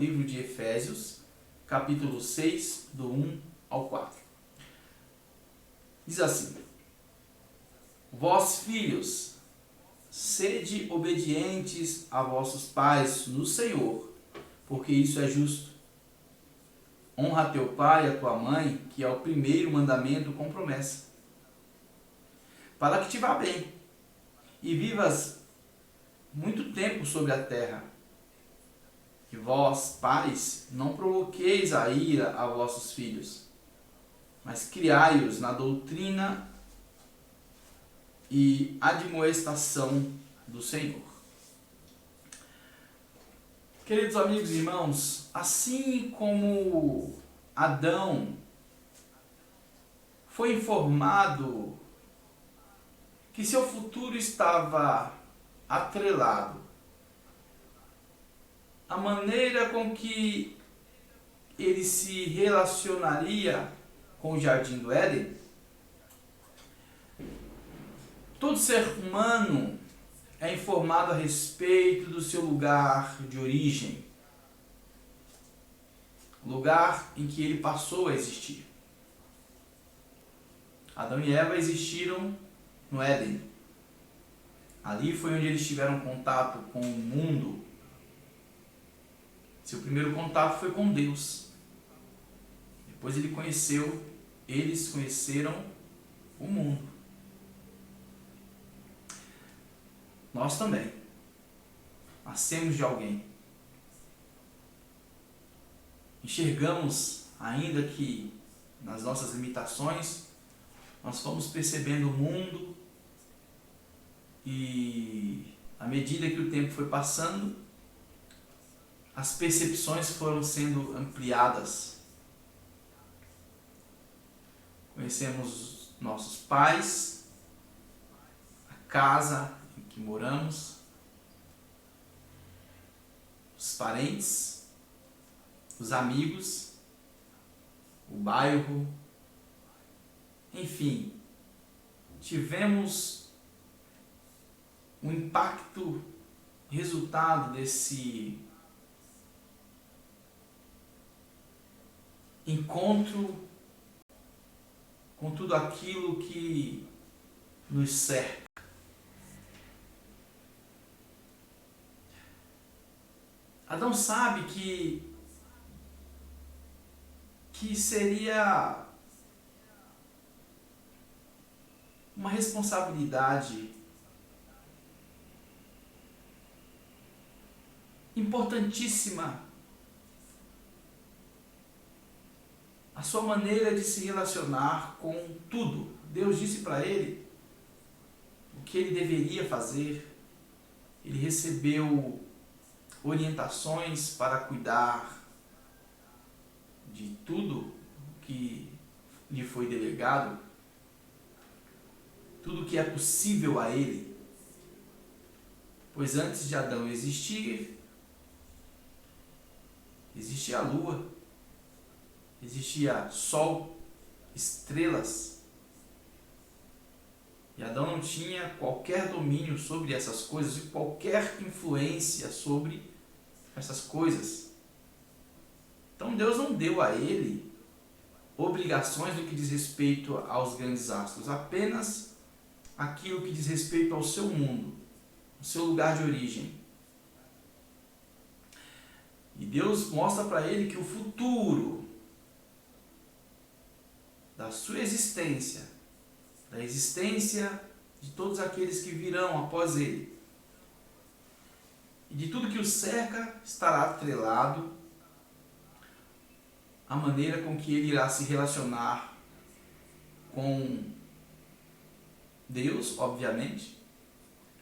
Livro de Efésios, capítulo 6, do 1 ao 4. Diz assim: Vós, filhos, sede obedientes a vossos pais no Senhor, porque isso é justo. Honra teu pai e a tua mãe, que é o primeiro mandamento com promessa, para que te vá bem e vivas muito tempo sobre a terra. E vós, pais, não provoqueis a ira a vossos filhos, mas criai-os na doutrina e admoestação do Senhor. Queridos amigos e irmãos, assim como Adão foi informado que seu futuro estava atrelado à maneira com que ele se relacionaria com o Jardim do Éden, todo ser humano é informado a respeito do seu lugar de origem, lugar em que ele passou a existir. Adão e Eva existiram no Éden. Ali foi onde eles tiveram contato com o mundo. Seu primeiro contato foi com Deus. Depois eles conheceram o mundo. Nós também nascemos de alguém. Enxergamos, ainda que nas nossas limitações, nós fomos percebendo o mundo e, à medida que o tempo foi passando, as percepções foram sendo ampliadas. Conhecemos nossos pais, a casa em que moramos, os parentes, os amigos, o bairro, enfim, tivemos um impacto, resultado desse encontro com tudo aquilo que nos cerca. Adão sabe que seria uma responsabilidade importantíssima a sua maneira de se relacionar com tudo. Deus disse para ele o que ele deveria fazer. Ele recebeu orientações para cuidar de tudo que lhe foi delegado, tudo que é possível a ele. Pois antes de Adão existia a lua, existia sol, estrelas, e Adão não tinha qualquer domínio sobre essas coisas e qualquer influência sobre essas coisas. Então Deus não deu a ele obrigações no que diz respeito aos grandes astros, apenas aquilo que diz respeito ao seu mundo, ao seu lugar de origem. E Deus mostra para ele que o futuro da sua existência, da existência de todos aqueles que virão após ele, e de tudo que o cerca, estará atrelado à maneira com que ele irá se relacionar com Deus, obviamente,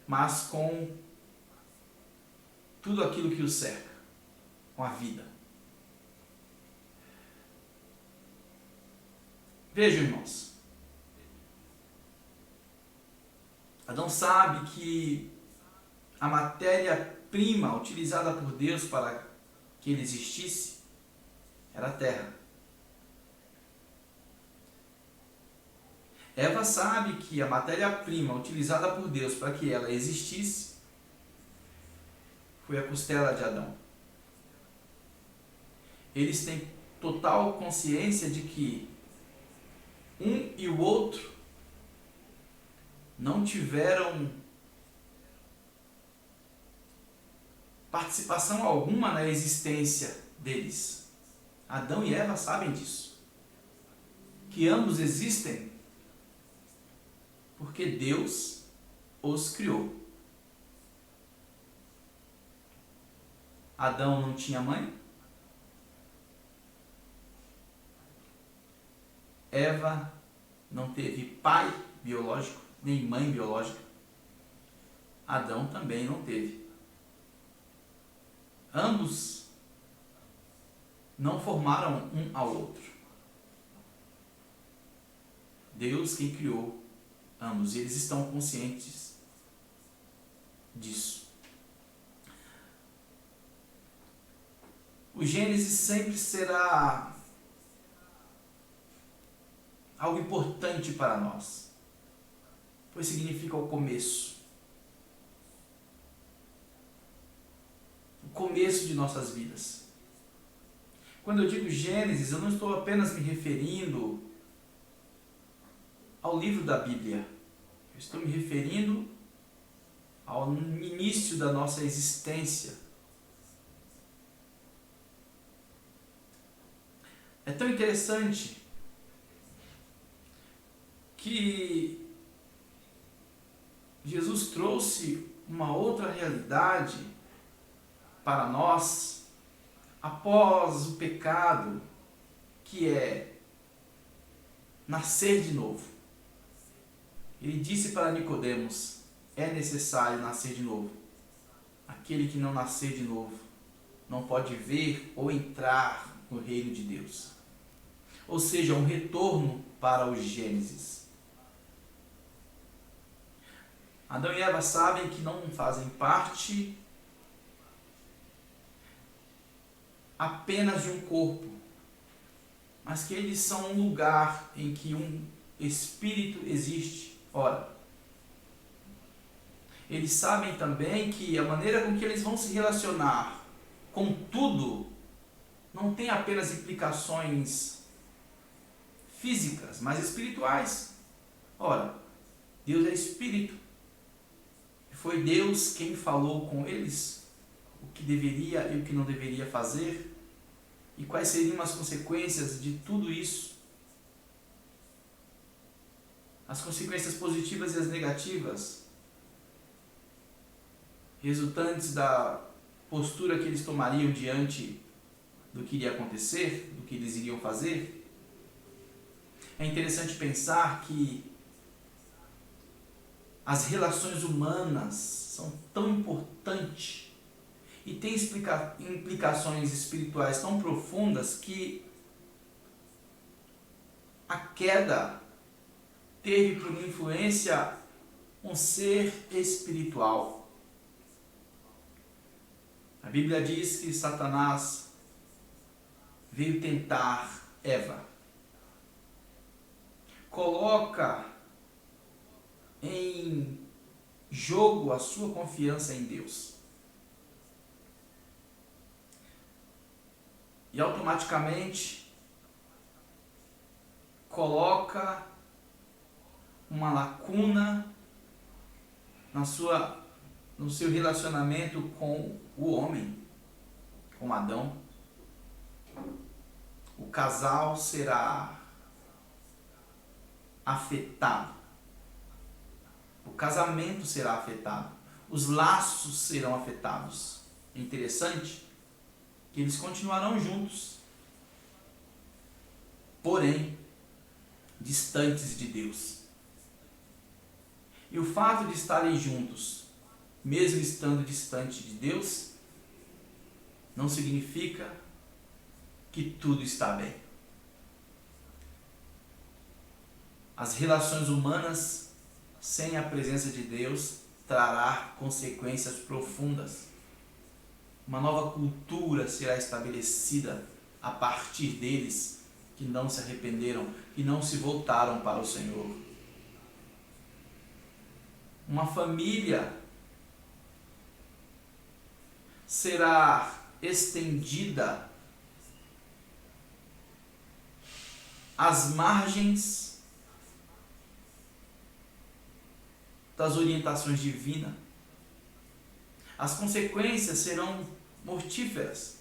mas com tudo aquilo que o cerca, com a vida. Vejam, irmãos, Adão sabe que a matéria-prima utilizada por Deus para que ele existisse era a terra. Eva sabe que a matéria-prima utilizada por Deus para que ela existisse foi a costela de Adão. eles têm total consciência de que um e o outro não tiveram participação alguma na existência deles. Adão e Eva sabem disso. Que ambos existem porque Deus os criou. Adão não tinha mãe. Eva não teve pai biológico, nem mãe biológica. Adão também não teve. Ambos não formaram um ao outro. Deus quem criou ambos, e eles estão conscientes disso. O Gênesis sempre será algo importante para nós, pois significa o começo. O começo de nossas vidas. Quando eu digo Gênesis, eu não estou apenas me referindo ao livro da Bíblia. Eu estou me referindo ao início da nossa existência. É tão interessante que Jesus trouxe uma outra realidade para nós após o pecado, que é nascer de novo. Ele disse para Nicodemos: é necessário nascer de novo. Aquele que não nascer de novo não pode ver ou entrar no reino de Deus. Ou seja, um retorno para o Gênesis. Adão e Eva sabem que não fazem parte apenas de um corpo, mas que eles são um lugar em que um espírito existe. Ora, eles sabem também que a maneira com que eles vão se relacionar com tudo não tem apenas implicações físicas, mas espirituais. Ora, Deus é espírito. Foi Deus quem falou com eles o que deveria e o que não deveria fazer, e quais seriam as consequências de tudo isso. As consequências positivas e as negativas, resultantes da postura que eles tomariam diante do que iria acontecer, do que eles iriam fazer. É interessante pensar que as relações humanas são tão importantes e têm implicações espirituais tão profundas que a queda teve por influência um ser espiritual. A Bíblia diz que Satanás veio tentar Eva. Coloca em jogo a sua confiança em Deus. E automaticamente coloca uma lacuna no seu relacionamento com o homem, com Adão. O casal será afetado. O casamento será afetado. Os laços serão afetados. É interessante que eles continuarão juntos, porém distantes de Deus. E o fato de estarem juntos, mesmo estando distante de Deus, não significa que tudo está bem. As relações humanas sem a presença de Deus trará consequências profundas. Uma nova cultura será estabelecida a partir deles que não se arrependeram, que não se voltaram para o Senhor. Uma família será estendida às margens das orientações divinas. As consequências serão mortíferas.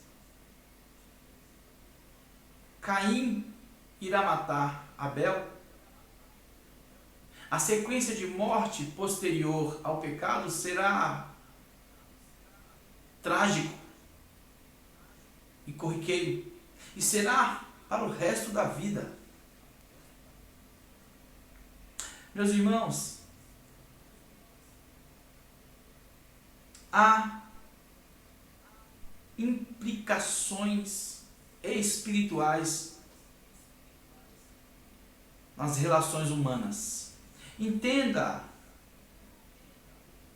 Caim irá matar Abel. A sequência de morte posterior ao pecado será trágico e corriqueiro, e será para o resto da vida. Meus irmãos, há implicações espirituais nas relações humanas. Entenda,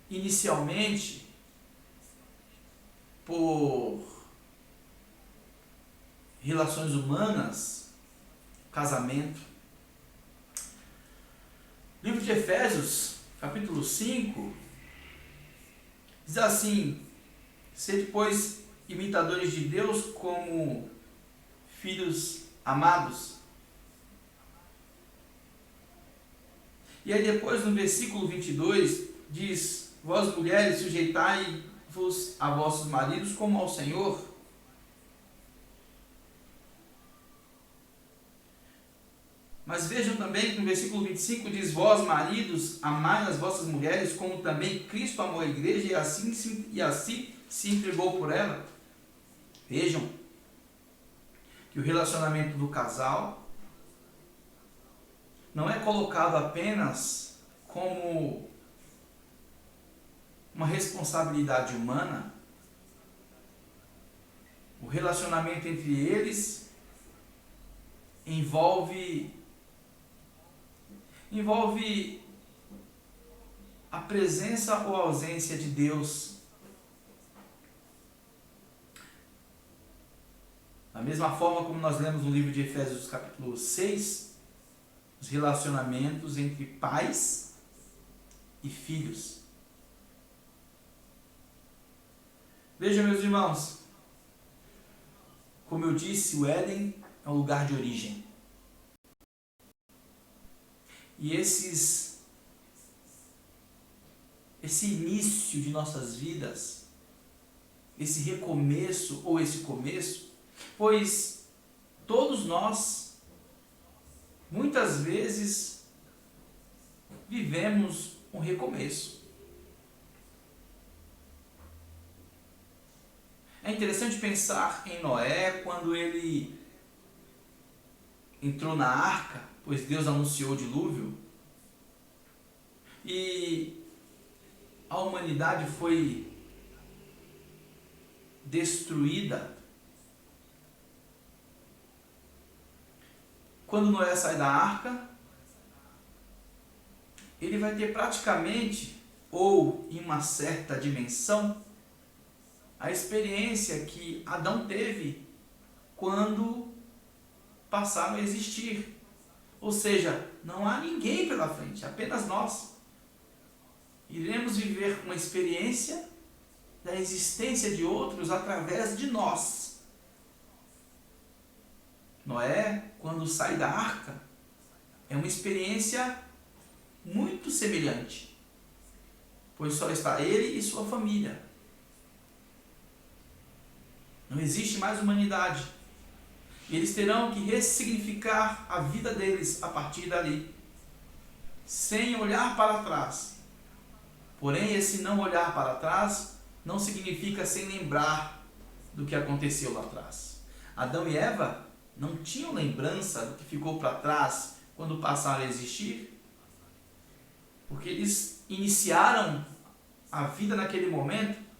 inicialmente, por relações humanas, casamento. Livro de Efésios, capítulo 5, diz assim: sede, pois, imitadores de Deus como filhos amados. E aí depois no versículo 22 diz: vós mulheres, sujeitai-vos a vossos maridos como ao Senhor. Mas vejam também que no versículo 25 diz: vós maridos, amai as vossas mulheres como também Cristo amou a igreja e assim se entregou por ela. Vejam que o relacionamento do casal não é colocado apenas como uma responsabilidade humana. O relacionamento entre eles envolve a presença ou a ausência de Deus. Da mesma forma como nós lemos no livro de Efésios capítulo 6, os relacionamentos entre pais e filhos. Vejam, meus irmãos, como eu disse, o Éden é um lugar de origem. E esse início de nossas vidas, esse recomeço ou esse começo, pois todos nós, muitas vezes, vivemos um recomeço. É interessante pensar em Noé quando ele entrou na arca, pois Deus anunciou o dilúvio, e a humanidade foi destruída. Quando Noé sai da arca, ele vai ter praticamente, ou em uma certa dimensão, a experiência que Adão teve quando passaram a existir. Ou seja, não há ninguém pela frente, apenas nós. Iremos viver uma experiência da existência de outros através de nós. Noé, quando sai da arca, é uma experiência muito semelhante, pois só está ele e sua família. Não existe mais humanidade. E eles terão que ressignificar a vida deles a partir dali, sem olhar para trás. Porém, esse não olhar para trás não significa sem lembrar do que aconteceu lá atrás. Adão e Eva não tinham lembrança do que ficou para trás quando passaram a existir, porque eles iniciaram a vida naquele momento.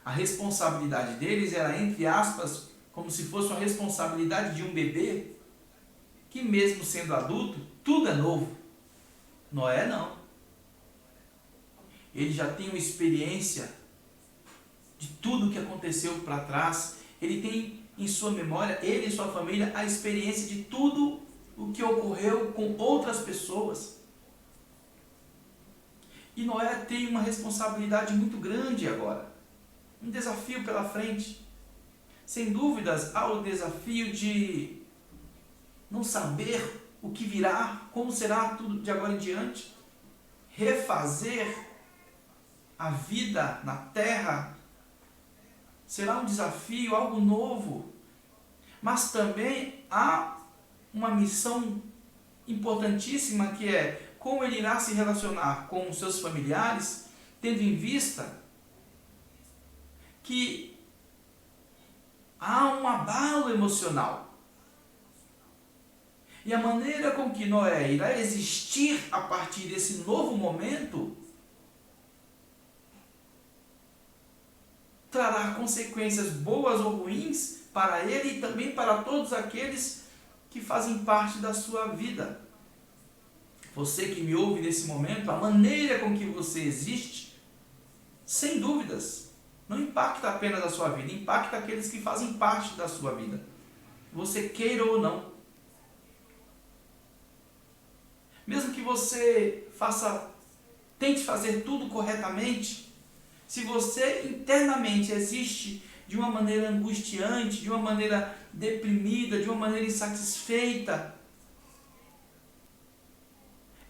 A responsabilidade deles era, entre aspas, como se fosse uma responsabilidade de um bebê, que mesmo sendo adulto, tudo é novo. Noé não. Ele já tem uma experiência de tudo o que aconteceu para trás. Ele tem em sua memória, ele e sua família, a experiência de tudo o que ocorreu com outras pessoas. E Noé tem uma responsabilidade muito grande agora. Um desafio pela frente. Sem dúvidas, há o desafio de não saber o que virá, como será tudo de agora em diante. Refazer a vida na terra será um desafio, algo novo. Mas também há uma missão importantíssima, que é como ele irá se relacionar com os seus familiares, tendo em vista que há um abalo emocional. E a maneira com que Noé irá existir a partir desse novo momento trará consequências boas ou ruins para ele e também para todos aqueles que fazem parte da sua vida. Você que me ouve nesse momento, a maneira com que você existe, sem dúvidas, não impacta apenas a sua vida, impacta aqueles que fazem parte da sua vida. Você queira ou não. Mesmo que você tente fazer tudo corretamente, se você internamente existe de uma maneira angustiante, de uma maneira deprimida, de uma maneira insatisfeita,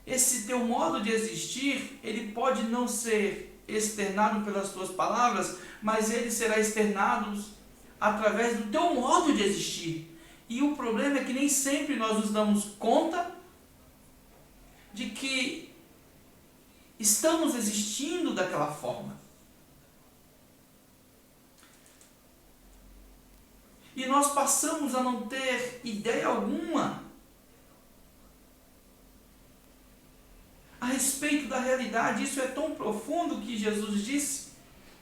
esse teu modo de existir, ele pode não ser externado pelas tuas palavras, mas ele será externado através do teu modo de existir. E o problema é que nem sempre nós nos damos conta de que estamos existindo daquela forma. E nós passamos a não ter ideia alguma a respeito da realidade. Isso é tão profundo que Jesus disse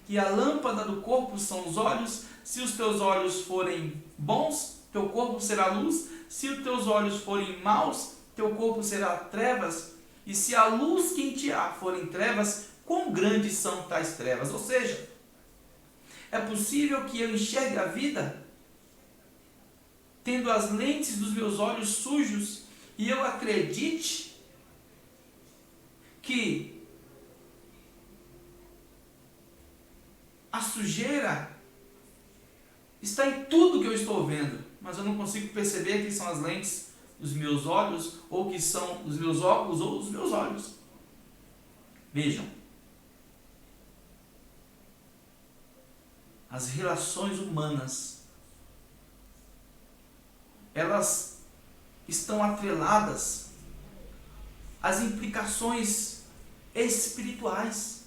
que a lâmpada do corpo são os olhos. Se os teus olhos forem bons, teu corpo será luz. Se os teus olhos forem maus, teu corpo será trevas. E se a luz que em ti há forem trevas, quão grandes são tais trevas? Ou seja, é possível que eu enxergue a vida tendo as lentes dos meus olhos sujos e eu acredite que a sujeira está em tudo que eu estou vendo, mas eu não consigo perceber que são as lentes dos meus olhos, ou que são os meus óculos, ou os meus olhos. Vejam, as relações humanas, elas estão atreladas às implicações espirituais.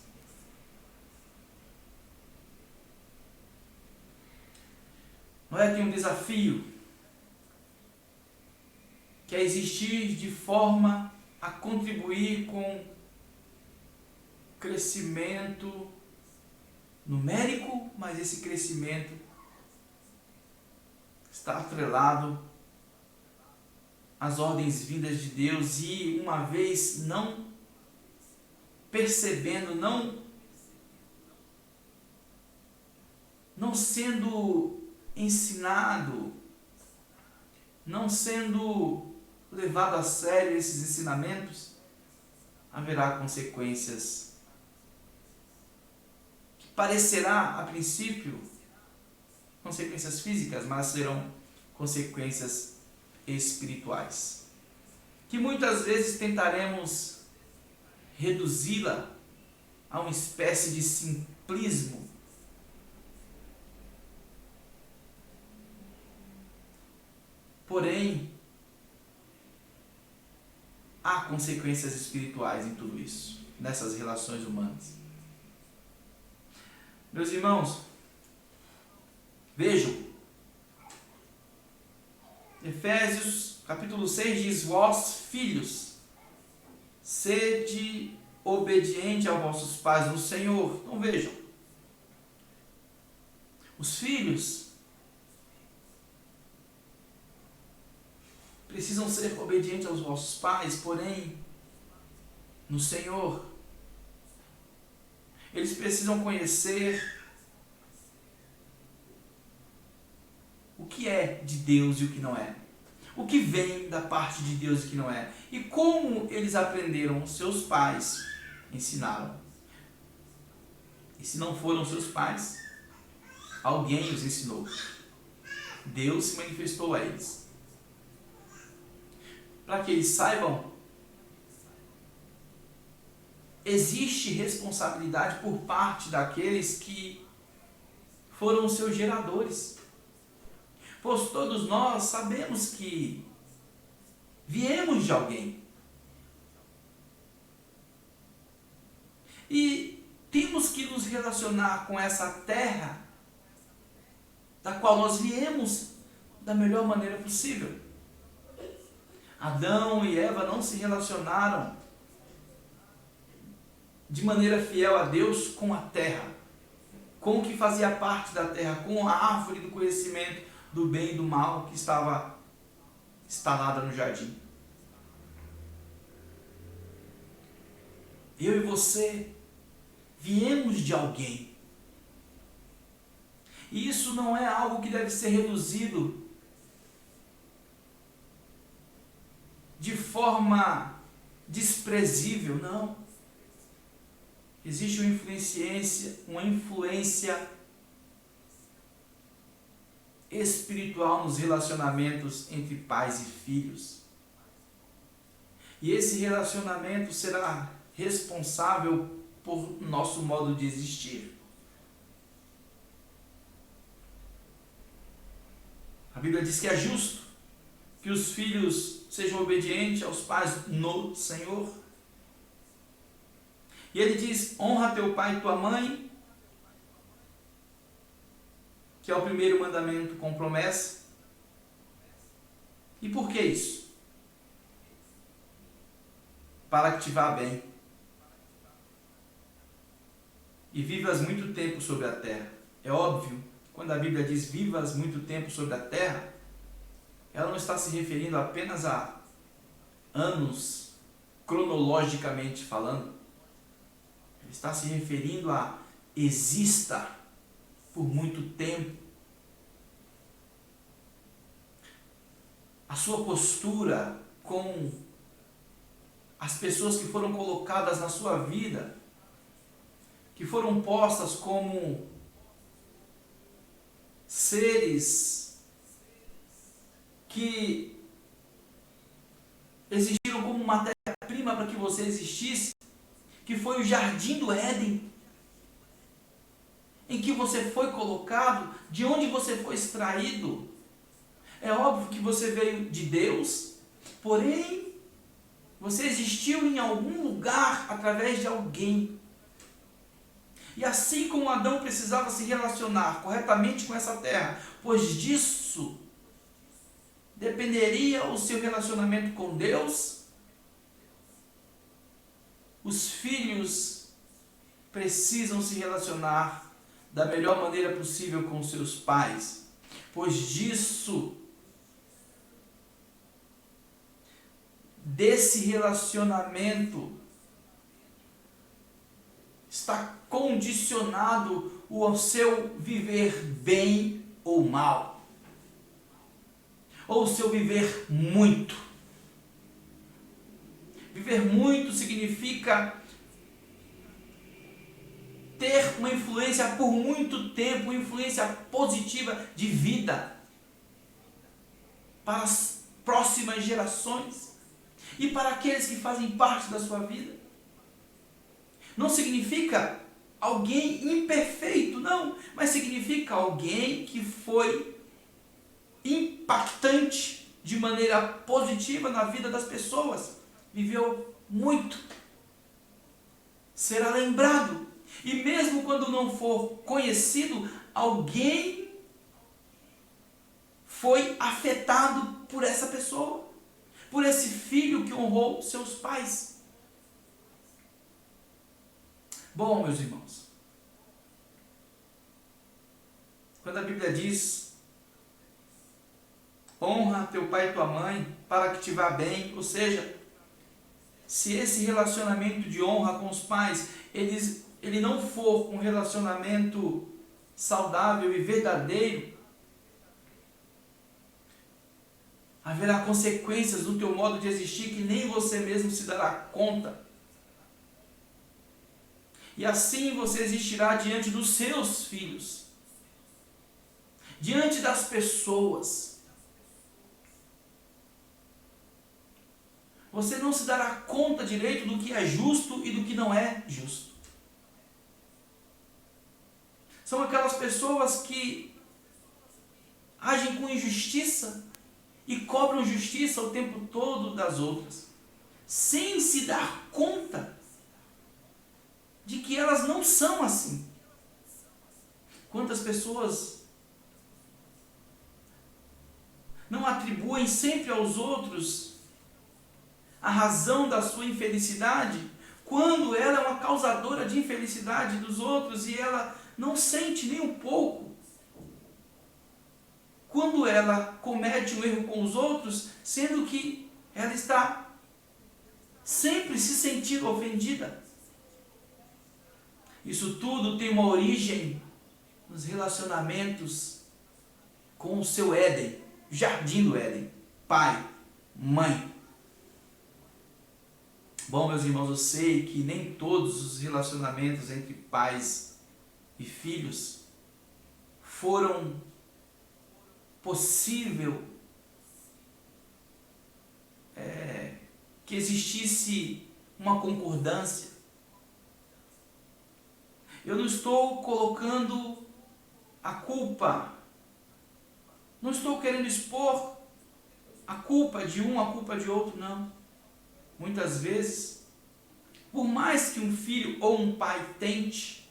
Noé tem um desafio, que é existir de forma a contribuir com crescimento numérico, mas esse crescimento está atrelado às ordens vindas de Deus, e uma vez não percebendo, não sendo ensinado, não sendo levado a sério esses ensinamentos, haverá consequências que parecerá a princípio consequências físicas, mas serão consequências espirituais, que muitas vezes tentaremos reduzi-la a uma espécie de simplismo. Porém, há consequências espirituais em tudo isso, nessas relações humanas. Meus irmãos, vejam, Efésios capítulo 6 diz: vós, filhos, sede obediente aos vossos pais no Senhor. Então vejam, os filhos precisam ser obedientes aos vossos pais, porém, no Senhor. Eles precisam conhecer o que é de Deus e o que não é. O que vem da parte de Deus e o que não é. E como eles aprenderam, os seus pais ensinaram. E se não foram seus pais, alguém os ensinou. Deus se manifestou a eles. Para que eles saibam, existe responsabilidade por parte daqueles que foram os seus geradores. Pois todos nós sabemos que viemos de alguém. E temos que nos relacionar com essa terra da qual nós viemos da melhor maneira possível. Adão e Eva não se relacionaram de maneira fiel a Deus com a terra, com o que fazia parte da terra, com a árvore do conhecimento do bem e do mal que estava instalada no jardim. Eu e você viemos de alguém. E isso não é algo que deve ser reduzido de forma desprezível, não. Existe uma influência espiritual nos relacionamentos entre pais e filhos. E esse relacionamento será responsável por nosso modo de existir. A Bíblia diz que é justo que os filhos sejam obedientes aos pais no Senhor. E ele diz: honra teu pai e tua mãe, que é o primeiro mandamento com promessa. E por que isso? Para que te vá bem e vivas muito tempo sobre a terra. É óbvio, quando a Bíblia diz vivas muito tempo sobre a terra, ela não está se referindo apenas a anos, cronologicamente falando. Ela está se referindo a exista por muito tempo. A sua postura com as pessoas que foram colocadas na sua vida, que foram postas como seres que existiram como matéria-prima para que você existisse, que foi o jardim do Éden, em que você foi colocado, de onde você foi extraído. É óbvio que você veio de Deus, porém, você existiu em algum lugar através de alguém. E assim como Adão precisava se relacionar corretamente com essa terra, pois disso dependeria o seu relacionamento com Deus, os filhos precisam se relacionar da melhor maneira possível com seus pais, pois desse relacionamento está condicionado o seu viver bem ou mal, ou o seu viver muito. Viver muito significa ter uma influência por muito tempo, uma influência positiva de vida para as próximas gerações e para aqueles que fazem parte da sua vida. Não significa alguém imperfeito, não, mas significa alguém que foi impactante de maneira positiva na vida das pessoas, viveu muito, será lembrado, e mesmo quando não for conhecido, alguém foi afetado por essa pessoa, por esse filho que honrou seus pais. Bom, meus irmãos, quando a Bíblia diz honra teu pai e tua mãe para que te vá bem, ou seja, se esse relacionamento de honra com os pais, ele não for um relacionamento saudável e verdadeiro, haverá consequências no teu modo de existir que nem você mesmo se dará conta. E assim você existirá diante dos seus filhos. diante das pessoas. Você não se dará conta direito do que é justo e do que não é justo. São aquelas pessoas que agem com injustiça e cobram justiça o tempo todo das outras, sem se dar conta de que elas não são assim. Quantas pessoas não atribuem sempre aos outros a razão da sua infelicidade, quando ela é uma causadora de infelicidade dos outros e ela não sente nem um pouco. Quando ela comete um erro com os outros, sendo que ela está sempre se sentindo ofendida. Isso tudo tem uma origem nos relacionamentos com o seu Éden, jardim do Éden, pai, mãe. Bom, meus irmãos, eu sei que nem todos os relacionamentos entre pais e filhos foram possível que existisse uma concordância. Eu não estou colocando a culpa, não estou querendo expor a culpa de um, a culpa de outro, não. Muitas vezes, por mais que um filho ou um pai tente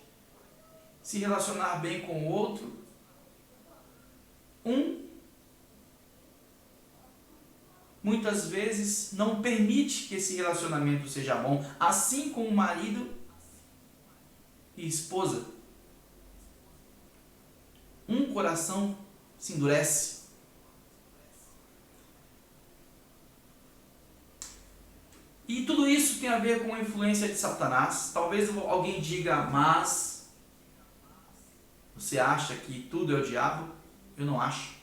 se relacionar bem com o outro, muitas vezes não permite que esse relacionamento seja bom, assim como marido e esposa. Um coração se endurece. E tudo isso tem a ver com a influência de Satanás. Talvez alguém diga, mas você acha que tudo é o diabo? Eu não acho.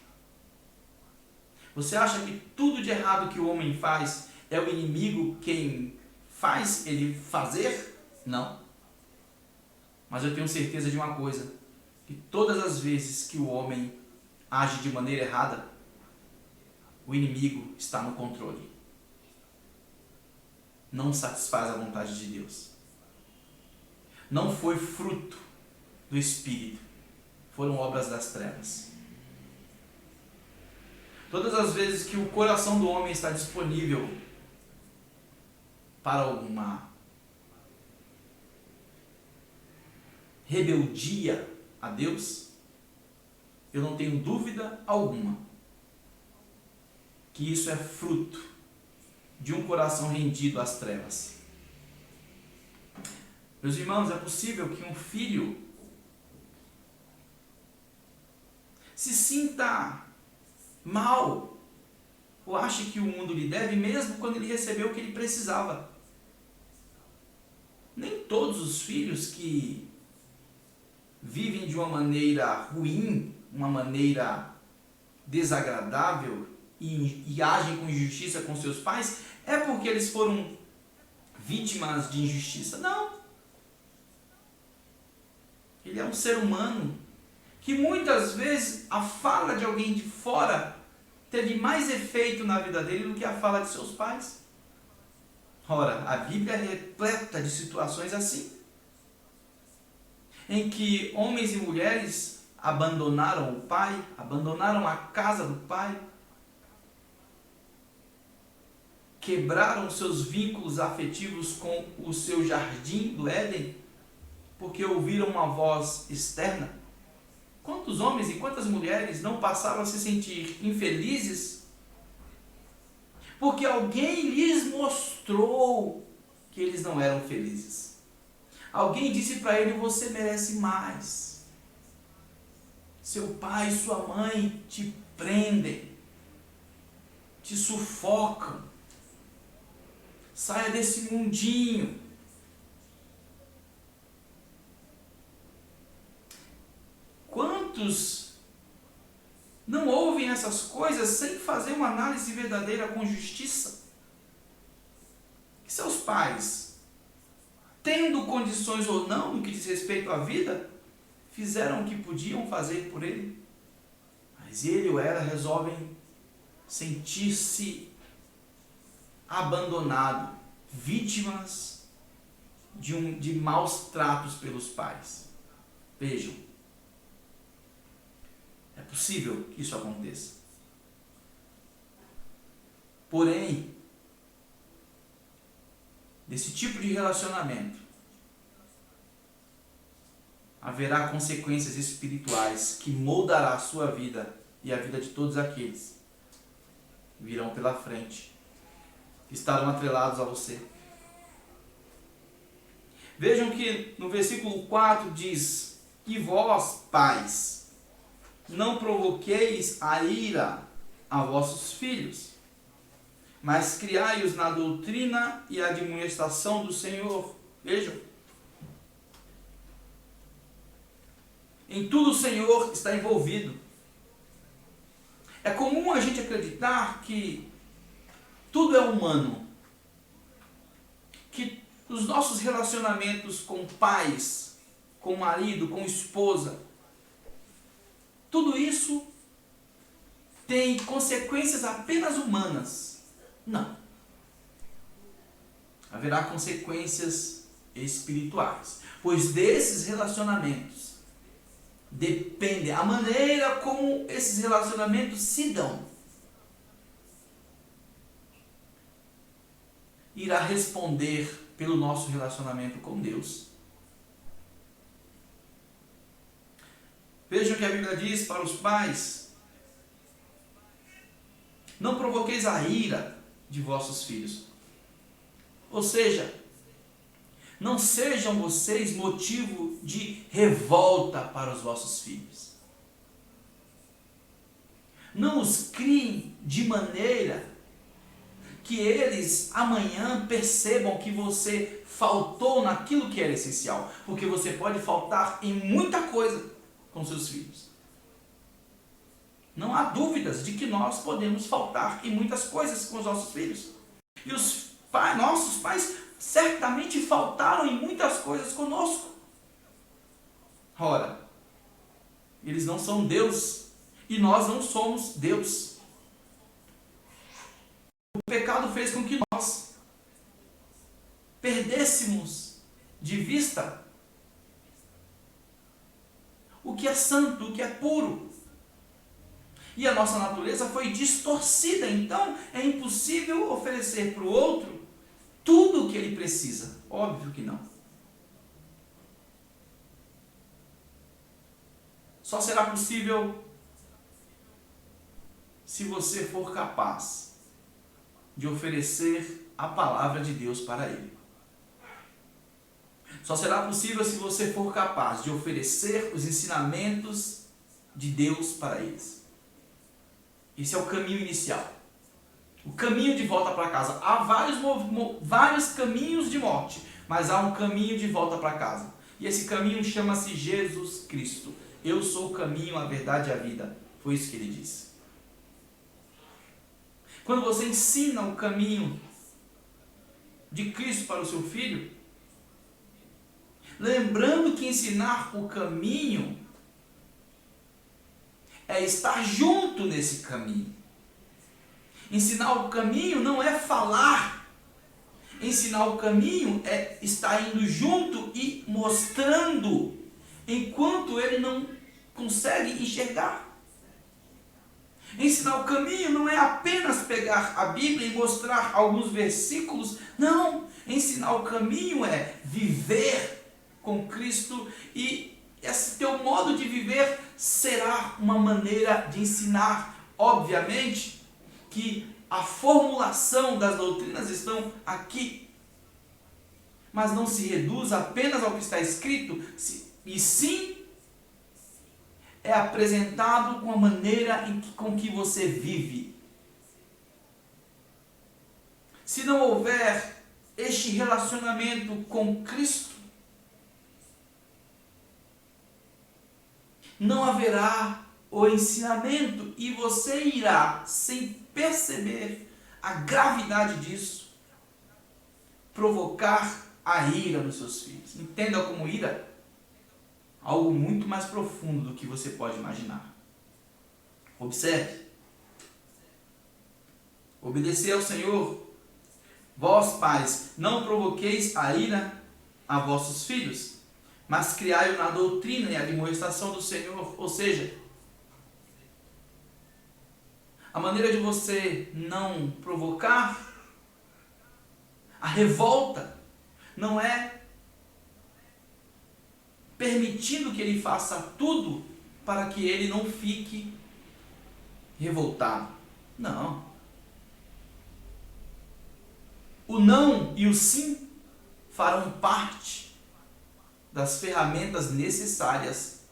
Você acha que tudo de errado que o homem faz é o inimigo quem faz ele fazer? Não. Mas eu tenho certeza de uma coisa, que todas as vezes que o homem age de maneira errada, o inimigo está no controle. Não satisfaz a vontade de Deus. Não foi fruto do Espírito, foram obras das trevas. Todas as vezes que o coração do homem está disponível para uma rebeldia a Deus, eu não tenho dúvida alguma que isso é fruto de um coração rendido às trevas. Meus irmãos, é possível que um filho se sinta mal ou ache que o mundo lhe deve, mesmo quando ele recebeu o que ele precisava. Nem todos os filhos que vivem de uma maneira ruim, uma maneira desagradável e agem com injustiça com seus pais, é porque eles foram vítimas de injustiça. Não. Ele é um ser humano que muitas vezes a fala de alguém de fora teve mais efeito na vida dele do que a fala de seus pais. Ora, a Bíblia é repleta de situações assim, em que homens e mulheres abandonaram o pai, abandonaram a casa do pai, quebraram seus vínculos afetivos com o seu jardim do Éden, porque ouviram uma voz externa. Quantos homens e quantas mulheres não passaram a se sentir infelizes porque alguém lhes mostrou que eles não eram felizes? Alguém disse para ele, você merece mais. Seu pai e sua mãe te prendem, te sufocam. Saia desse mundinho. Quantos não ouvem essas coisas sem fazer uma análise verdadeira com justiça? Que seus pais, tendo condições ou não no que diz respeito à vida, fizeram o que podiam fazer por ele? Mas ele ou ela resolvem sentir-se abandonado, vítimas de maus tratos pelos pais. Vejam, é possível que isso aconteça. Porém, desse tipo de relacionamento, haverá consequências espirituais que moldará a sua vida e a vida de todos aqueles que virão pela frente, que estarão atrelados a você. Vejam que no versículo 4 diz: "E vós, pais, não provoqueis a ira a vossos filhos, mas criai-os na doutrina e admoestação do Senhor." Vejam, em tudo o Senhor está envolvido. É comum a gente acreditar que tudo é humano, que os nossos relacionamentos com pais, com marido, com esposa, tudo isso tem consequências apenas humanas. Não. Haverá consequências espirituais, pois desses relacionamentos depende a maneira como esses relacionamentos se dão. Irá responder pelo nosso relacionamento com Deus. Vejam o que a Bíblia diz para os pais: "Não provoqueis a ira de vossos filhos." Ou seja, não sejam vocês motivo de revolta para os vossos filhos. Não os criem de maneira que eles amanhã percebam que você faltou naquilo que era essencial. Porque você pode faltar em muita coisa com seus filhos. Não há dúvidas de que nós podemos faltar em muitas coisas com os nossos filhos. E os nossos pais certamente faltaram em muitas coisas conosco. Ora, eles não são Deus e nós não somos Deus. O pecado fez com que nós perdêssemos de vista o que é santo, o que é puro. E a nossa natureza foi distorcida, então é impossível oferecer para o outro tudo o que ele precisa. Óbvio que não. Só será possível se você for capaz de oferecer a palavra de Deus para ele. Só será possível se você for capaz de oferecer os ensinamentos de Deus para eles. Esse é o caminho inicial. O caminho de volta para casa. Há vários caminhos de morte, mas há um caminho de volta para casa. E esse caminho chama-se Jesus Cristo. Eu sou o caminho, a verdade e a vida. Foi isso que ele disse. Quando você ensina o caminho de Cristo para o seu filho, lembrando que ensinar o caminho é estar junto nesse caminho. Ensinar o caminho não é falar. Ensinar o caminho é estar indo junto e mostrando, enquanto ele não consegue enxergar. Ensinar o caminho não é apenas pegar a Bíblia e mostrar alguns versículos. Não. Ensinar o caminho é viver com Cristo, e esse teu modo de viver será uma maneira de ensinar. Obviamente que a formulação das doutrinas estão aqui, mas não se reduz apenas ao que está escrito, e sim é apresentado com a maneira com que você vive. Se não houver este relacionamento com Cristo, não haverá o ensinamento, e você irá, sem perceber a gravidade disso, provocar a ira nos seus filhos. Entenda como ira algo muito mais profundo do que você pode imaginar. Observe. Obedecer ao Senhor. Vós, pais, não provoqueis a ira a vossos filhos, mas criai-o na doutrina e admoestação do Senhor. Ou seja, a maneira de você não provocar a revolta não é permitindo que ele faça tudo para que ele não fique revoltado. Não. O não e o sim farão parte das ferramentas necessárias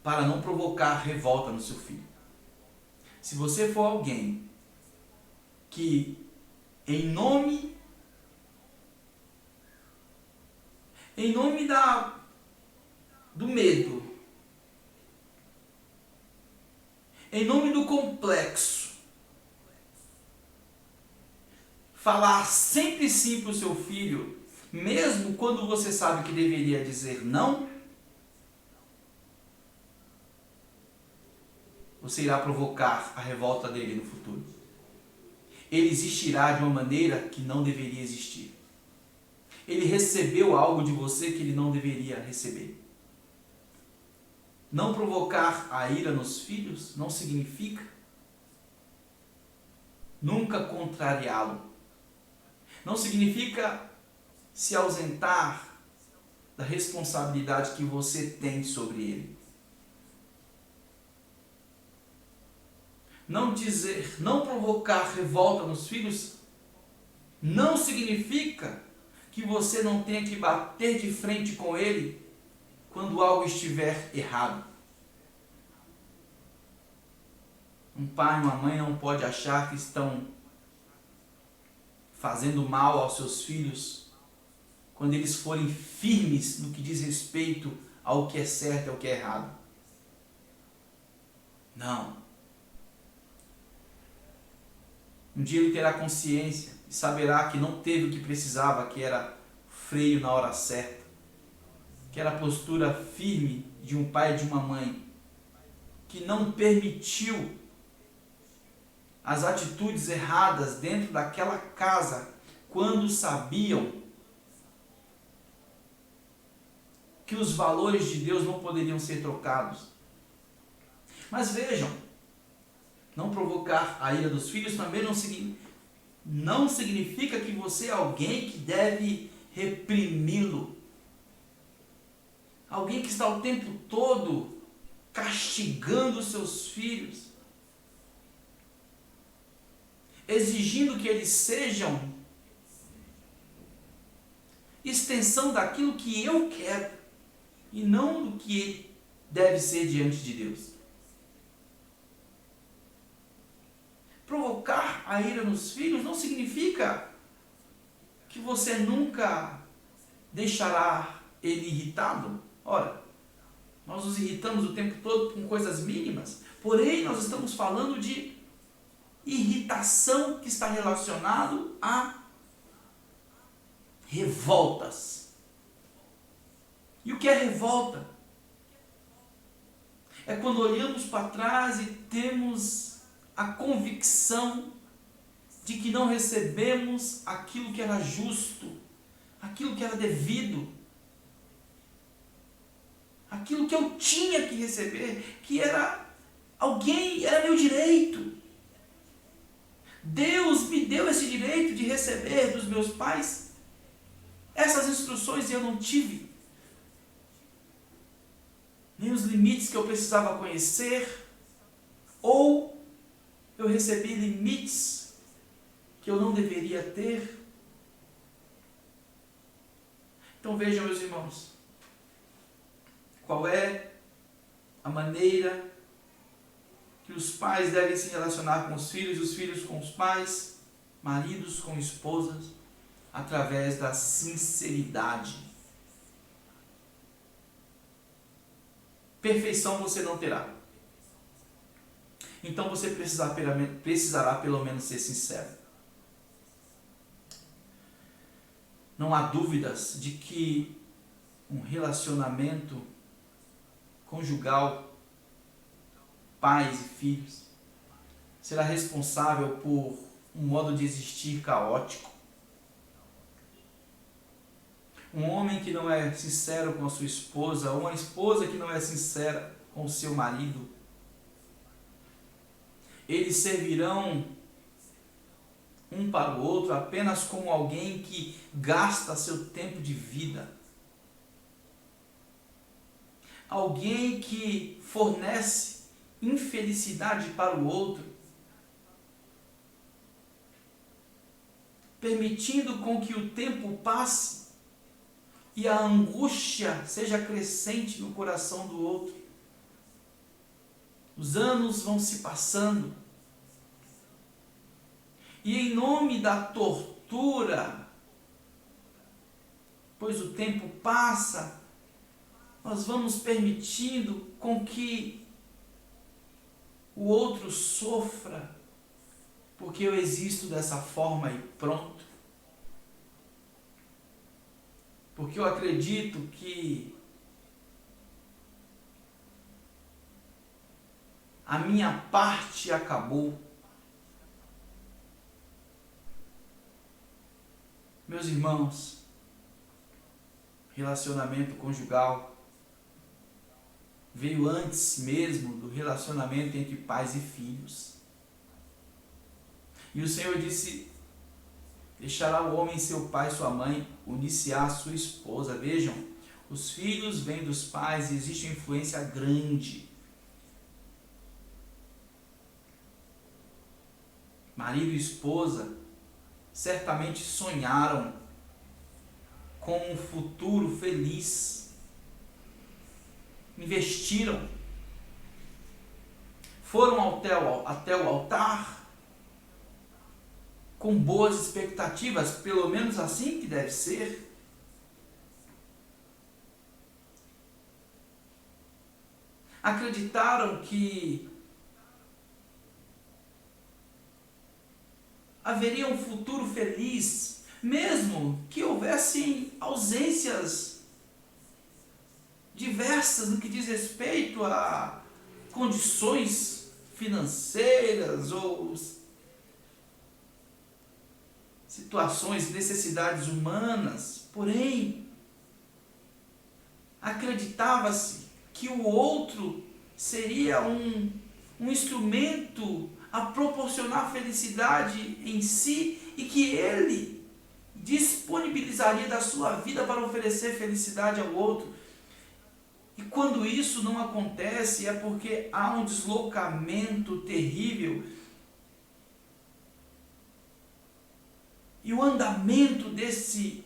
para não provocar revolta no seu filho. Se você for alguém que, em nome do medo, em nome do complexo, falar sempre sim para o seu filho, mesmo quando você sabe que deveria dizer não, você irá provocar a revolta dele no futuro. Ele existirá de uma maneira que não deveria existir. Ele recebeu algo de você que ele não deveria receber. Não provocar a ira nos filhos não significa nunca contrariá-lo. Não significa se ausentar da responsabilidade que você tem sobre ele. Não provocar revolta nos filhos não significa que você não tenha que bater de frente com ele quando algo estiver errado. Um pai e uma mãe não pode achar que estão fazendo mal aos seus filhos quando eles forem firmes no que diz respeito ao que é certo e ao que é errado. Não. Um dia ele terá consciência e saberá que não teve o que precisava, que era freio na hora certa, que era a postura firme de um pai e de uma mãe, que não permitiu as atitudes erradas dentro daquela casa, quando sabiam que os valores de Deus não poderiam ser trocados. Mas vejam, não provocar a ira dos filhos também não significa que você é alguém que deve reprimi-lo. Alguém que está o tempo todo castigando os seus filhos, exigindo que eles sejam extensão daquilo que eu quero e não do que ele deve ser diante de Deus. Provocar a ira nos filhos não significa que você nunca deixará ele irritado. Ora, nós nos irritamos o tempo todo com coisas mínimas, porém nós estamos falando de irritação que está relacionado a revoltas. E o que é revolta? É quando olhamos para trás e temos a convicção de que não recebemos aquilo que era justo, aquilo que era devido, aquilo que eu tinha que receber, que era meu direito. Deus me deu esse direito de receber dos meus pais essas instruções e eu não tive. Nem os limites que eu precisava conhecer, ou eu recebi limites que eu não deveria ter. Então vejam, meus irmãos, qual é a maneira que os pais devem se relacionar com os filhos com os pais, maridos com esposas, através da sinceridade. Perfeição você não terá. Então você precisará pelo menos ser sincero. Não há dúvidas de que um relacionamento conjugal pais e filhos. Será responsável por um modo de existir caótico. Um homem que não é sincero com a sua esposa, ou uma esposa que não é sincera com o seu marido, eles servirão um para o outro apenas como alguém que gasta seu tempo de vida. Alguém que fornece infelicidade para o outro, permitindo com que o tempo passe e a angústia seja crescente no coração do outro. Os anos vão se passando e em nome da tortura, pois o tempo passa, nós vamos permitindo com que o outro sofra, porque eu existo dessa forma e pronto. Porque eu acredito que a minha parte acabou. Meus irmãos, relacionamento conjugal veio antes mesmo do relacionamento entre pais e filhos. E o Senhor disse: deixará o homem seu pai e sua mãe, unir-se-á a sua esposa. Vejam, os filhos vêm dos pais e existe uma influência grande. Marido e esposa certamente sonharam com um futuro feliz. Investiram. Foram até o altar com boas expectativas, pelo menos assim que deve ser. Acreditaram que haveria um futuro feliz, mesmo que houvessem ausências diversas no que diz respeito a condições financeiras ou situações, necessidades humanas. Porém, acreditava-se que o outro seria um instrumento a proporcionar felicidade em si e que ele disponibilizaria da sua vida para oferecer felicidade ao outro. E quando isso não acontece é porque há um deslocamento terrível. E o andamento desse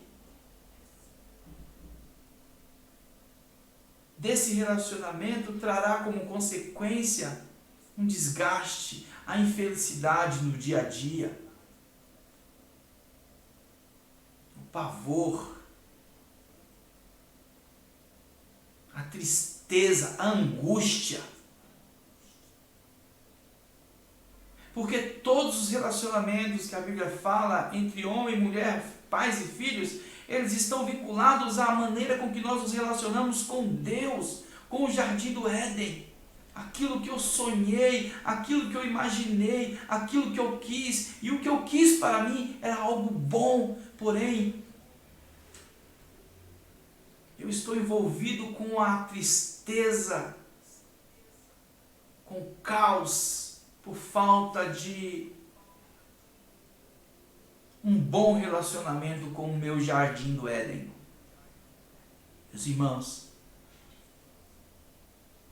relacionamento trará como consequência um desgaste, a infelicidade no dia a dia, o pavor, a tristeza, a angústia. Porque todos os relacionamentos que a Bíblia fala entre homem e mulher, pais e filhos, eles estão vinculados à maneira com que nós nos relacionamos com Deus, com o jardim do Éden. Aquilo que eu sonhei, aquilo que eu imaginei, aquilo que eu quis, e o que eu quis para mim era algo bom, porém, eu estou envolvido com a tristeza, com o caos, por falta de um bom relacionamento com o meu jardim do Éden. Meus irmãos,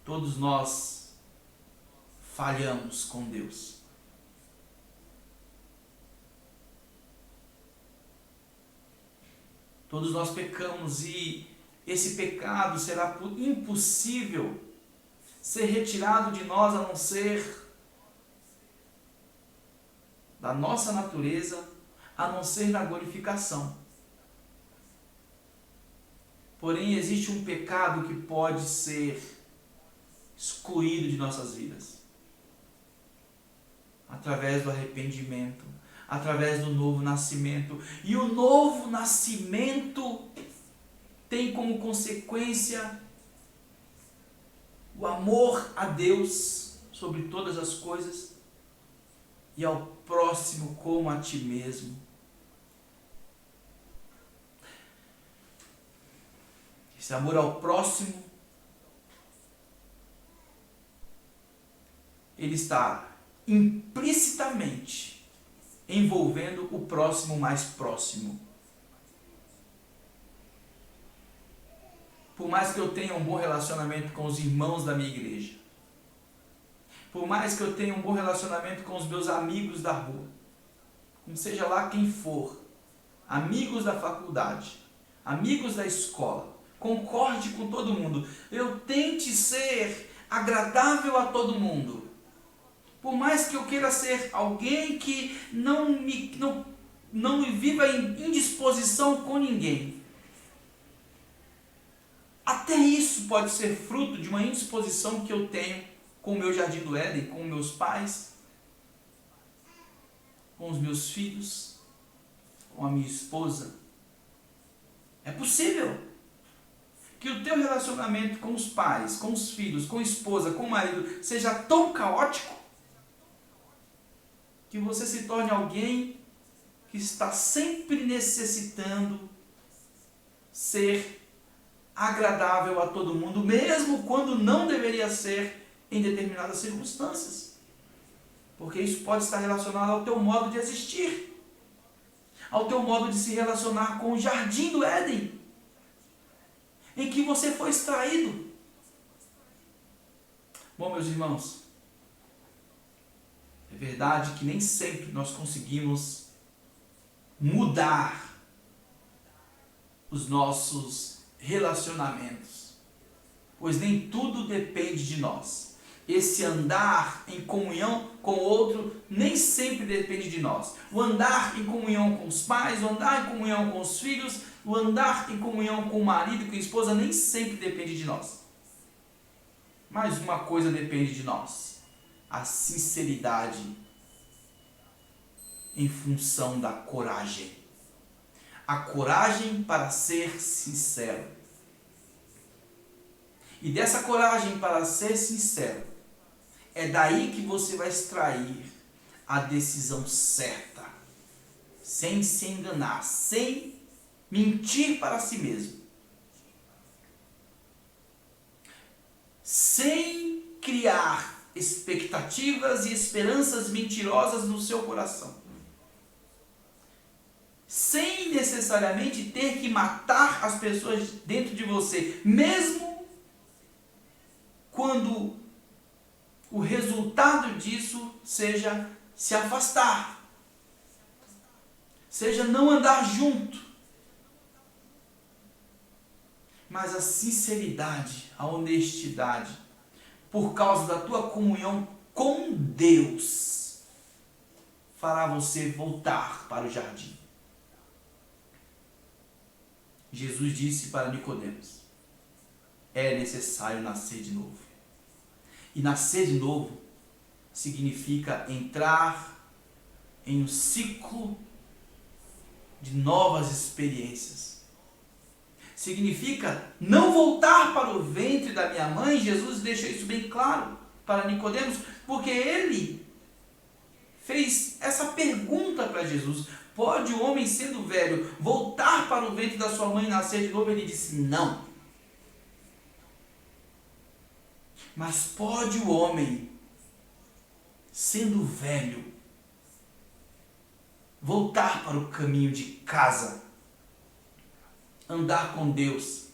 todos nós falhamos com Deus. Todos nós pecamos e esse pecado será impossível ser retirado de nós a não ser da nossa natureza, a não ser na glorificação. Porém, existe um pecado que pode ser excluído de nossas vidas, através do arrependimento, através do novo nascimento. E o novo nascimento tem como consequência o amor a Deus sobre todas as coisas e ao próximo como a ti mesmo. Esse amor ao próximo, ele está implicitamente envolvendo o próximo mais próximo. Por mais que eu tenha um bom relacionamento com os irmãos da minha igreja, por mais que eu tenha um bom relacionamento com os meus amigos da rua, como seja lá quem for, amigos da faculdade, amigos da escola, concorde com todo mundo, eu tente ser agradável a todo mundo, por mais que eu queira ser alguém que não viva em indisposição com ninguém, até isso pode ser fruto de uma indisposição que eu tenho com o meu jardim do Éden, com meus pais, com os meus filhos, com a minha esposa. É possível que o teu relacionamento com os pais, com os filhos, com a esposa, com o marido seja tão caótico que você se torne alguém que está sempre necessitando ser agradável a todo mundo, mesmo quando não deveria ser em determinadas circunstâncias. Porque isso pode estar relacionado ao teu modo de existir, ao teu modo de se relacionar com o jardim do Éden, em que você foi extraído. Bom, meus irmãos, é verdade que nem sempre nós conseguimos mudar os nossos relacionamentos, pois nem tudo depende de nós. Esse andar em comunhão com o outro nem sempre depende de nós. O andar em comunhão com os pais, o andar em comunhão com os filhos, o andar em comunhão com o marido e com a esposa nem sempre depende de nós. Mas uma coisa depende de nós: a sinceridade em função da coragem. A coragem para ser sincero. E dessa coragem para ser sincero, é daí que você vai extrair a decisão certa, sem se enganar, sem mentir para si mesmo, sem criar expectativas e esperanças mentirosas no seu coração, sem necessariamente ter que matar as pessoas dentro de você, mesmo quando o resultado disso seja se afastar, seja não andar junto. Mas a sinceridade, a honestidade, por causa da tua comunhão com Deus, fará você voltar para o jardim. Jesus disse para Nicodemos: é necessário nascer de novo. E nascer de novo significa entrar em um ciclo de novas experiências. Significa não voltar para o ventre da minha mãe. Jesus deixa isso bem claro para Nicodemos, porque ele fez essa pergunta para Jesus: pode o homem, sendo velho, voltar para o ventre da sua mãe e nascer de novo? Ele disse: não. Mas pode o homem, sendo velho, voltar para o caminho de casa, andar com Deus,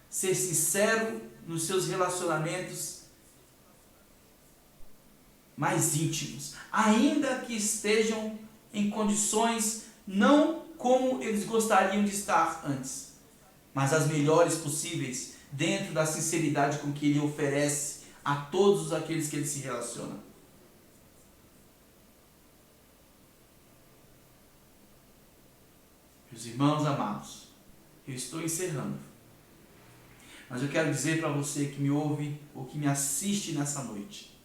ser sincero nos seus relacionamentos mais íntimos, ainda que estejam em condições não como eles gostariam de estar antes, mas as melhores possíveis, dentro da sinceridade com que ele oferece a todos aqueles que ele se relaciona. Meus irmãos amados, eu estou encerrando, mas eu quero dizer para você que me ouve ou que me assiste nessa noite: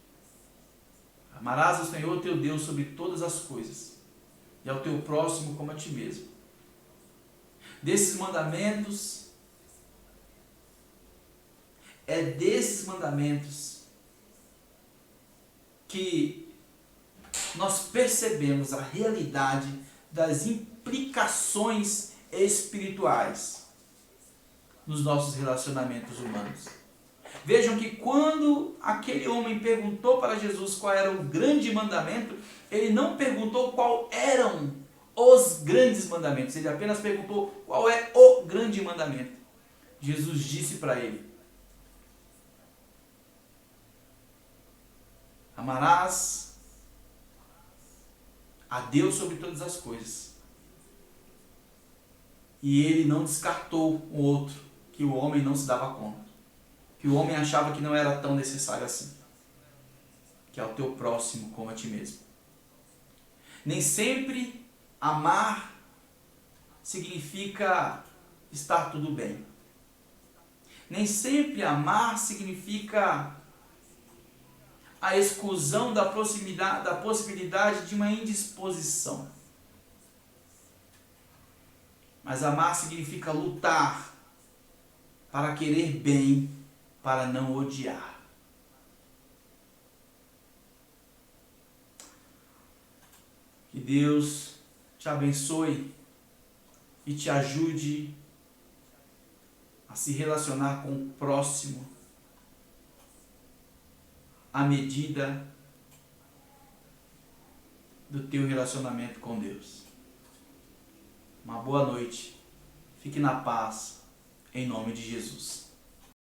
amarás o Senhor teu Deus sobre todas as coisas, e ao teu próximo como a ti mesmo. Desses mandamentos, que nós percebemos a realidade das implicações espirituais nos nossos relacionamentos humanos. Vejam que quando aquele homem perguntou para Jesus qual era o grande mandamento, ele não perguntou qual eram os grandes mandamentos, ele apenas perguntou qual é o grande mandamento. Jesus disse para ele: amarás a Deus sobre todas as coisas. E ele não descartou o outro, que o homem não se dava conta, que o homem achava que não era tão necessário assim, que é o teu próximo como a ti mesmo. Nem sempre amar significa estar tudo bem. Nem sempre amar significa a exclusão da possibilidade de uma indisposição. Mas amar significa lutar para querer bem, para não odiar. Que Deus te abençoe e te ajude a se relacionar com o próximo à medida do teu relacionamento com Deus. Uma boa noite. Fique na paz, em nome de Jesus.